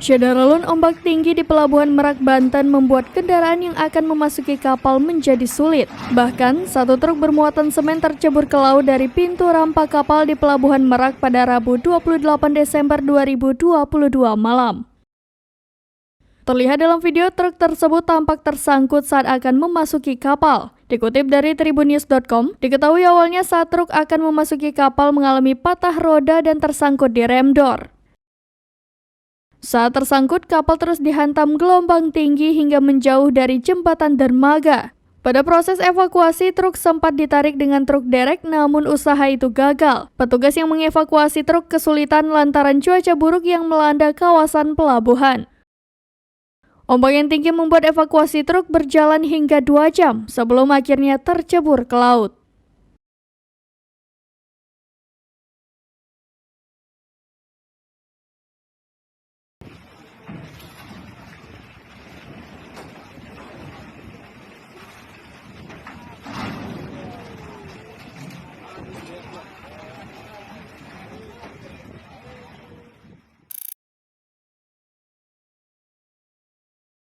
Syederalun ombak tinggi di Pelabuhan Merak, Banten membuat kendaraan yang akan memasuki kapal menjadi sulit. Bahkan, satu truk bermuatan semen tercebur ke laut dari pintu rampa kapal di Pelabuhan Merak pada Rabu 28 Desember 2022 malam. Terlihat dalam video, truk tersebut tampak tersangkut saat akan memasuki kapal. Dikutip dari tribunnews.com, diketahui awalnya saat truk akan memasuki kapal mengalami patah roda dan tersangkut di rem door. Saat tersangkut, kapal terus dihantam gelombang tinggi hingga menjauh dari jembatan dermaga. Pada proses evakuasi, truk sempat ditarik dengan truk derek, namun usaha itu gagal. Petugas yang mengevakuasi truk kesulitan lantaran cuaca buruk yang melanda kawasan pelabuhan. Ombak yang tinggi membuat evakuasi truk berjalan hingga 2 jam sebelum akhirnya tercebur ke laut.